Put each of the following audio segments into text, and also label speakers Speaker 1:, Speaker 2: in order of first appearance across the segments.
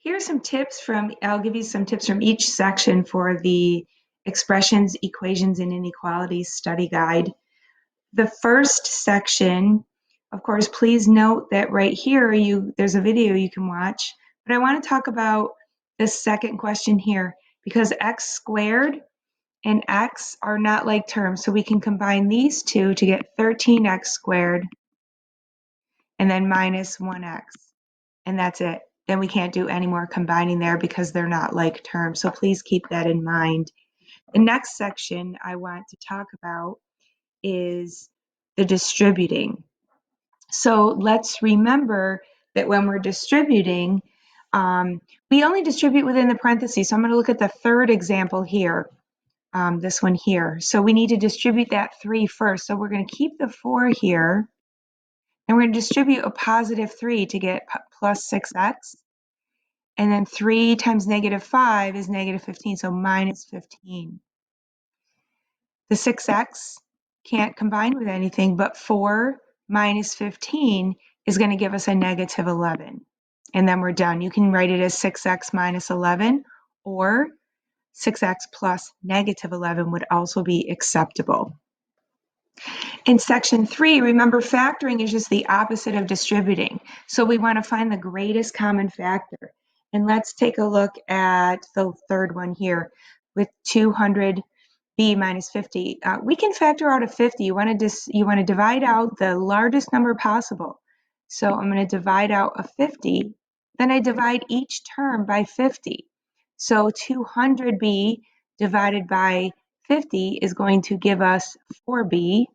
Speaker 1: Here's some tips I'll give you some tips from each section for the Expressions, Equations, and Inequalities study guide. The first section, of course, please note that right here there's a video you can watch, but I want to talk about the second question here because x squared and x are not like terms, so we can combine these two to get 13x squared and then minus 1x, and that's it. Then we can't do any more combining there because they're not like terms. So please keep that in mind. The next section I want to talk about is the distributing. So let's remember that when we're distributing, we only distribute within the parentheses. So I'm going to look at the third example here, this one here. So we need to distribute that 3 first. So we're going to keep the 4 here, and we're going to distribute a positive 3 to get plus 6x. And then 3 times negative 5 is negative 15, so minus 15. The 6x can't combine with anything, but 4 minus 15 is going to give us a negative 11. And then we're done. You can write it as 6x minus 11, or 6x plus negative 11 would also be acceptable. In section 3, remember factoring is just the opposite of distributing. So we want to find the greatest common factor. And let's take a look at the third one here with 200b minus 50. We can factor out a 50. You want to divide out the largest number possible. So I'm going to divide out a 50. Then I divide each term by 50. So 200b divided by 50 is going to give us 4b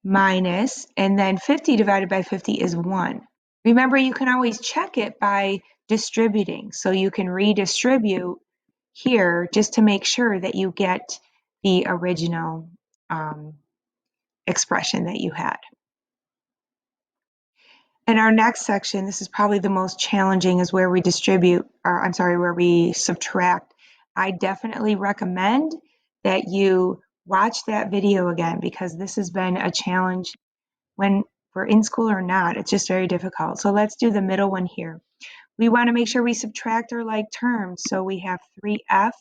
Speaker 1: minus, and then 50 divided by 50 is 1. Remember, you can always check it by distributing. So you can redistribute here just to make sure that you get the original expression that you had. In our next section, this is probably the most challenging, is where we where we subtract. I definitely recommend that you watch that video again because this has been a challenge when we're in school or not. It's just very difficult. So let's do the middle one here. We want to make sure we subtract our like terms. So we have 3f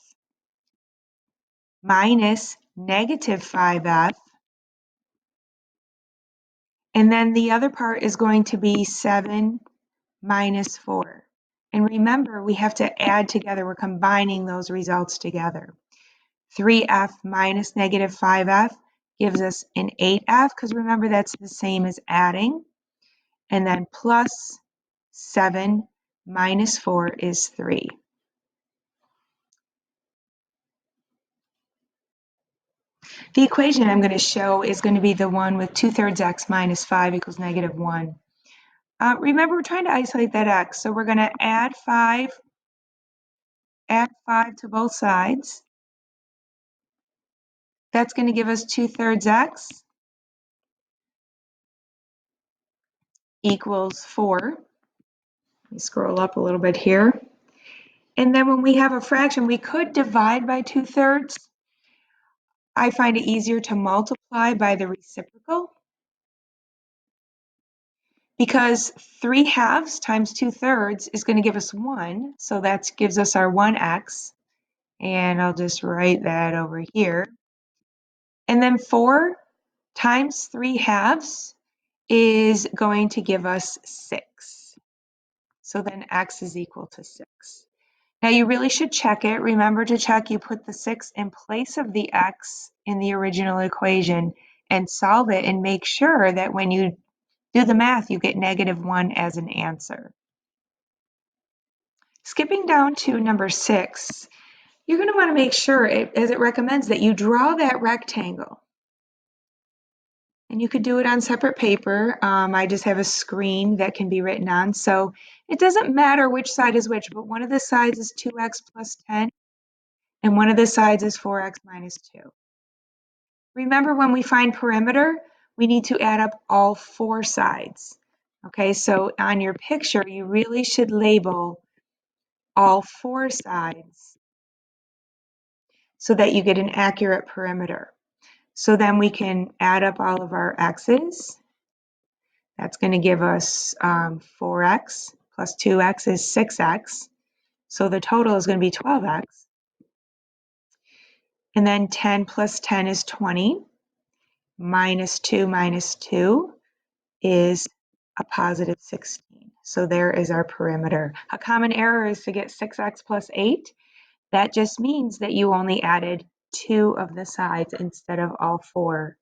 Speaker 1: minus negative 5f. And then the other part is going to be 7 minus 4. And remember, we have to add together. We're combining those results together. 3f minus negative 5f gives us an 8f, because remember, that's the same as adding. And then plus 7 minus 4 is 3. The equation I'm going to show is going to be the one with 2/3 x minus 5 equals negative 1. Remember, we're trying to isolate that x, so we're going to add 5 to both sides. That's going to give us 2/3 x equals 4. Let me scroll up a little bit here. And then when we have a fraction, we could divide by 2/3. I find it easier to multiply by the reciprocal, because 3/2 times 2/3 is going to give us 1. So that gives us our 1x. And I'll just write that over here. And then 4 times 3/2 is going to give us 6. So then x is equal to 6. Now you really should check it. Remember to check you put the 6 in place of the x in the original equation and solve it, and make sure that when you do the math, you get -1 as an answer. Skipping down to number 6, you're going to want to make sure, as it recommends, that you draw that rectangle. And you could do it on separate paper. I just have a screen that can be written on. So it doesn't matter which side is which, but one of the sides is 2x plus 10, and one of the sides is 4x minus 2. Remember, when we find perimeter, we need to add up all 4 sides. Okay, so on your picture, you really should label all 4 sides so that you get an accurate perimeter. So then we can add up all of our x's. That's going to give us 4x plus 2x is 6x. So the total is going to be 12x. And then 10 plus 10 is 20. Minus 2 is a positive 16. So there is our perimeter. A common error is to get 6x plus 8. That just means that you only added 2 of the sides instead of all 4.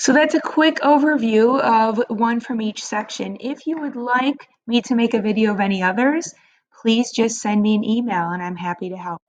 Speaker 1: So that's a quick overview of one from each section. If you would like me to make a video of any others, please just send me an email and I'm happy to help.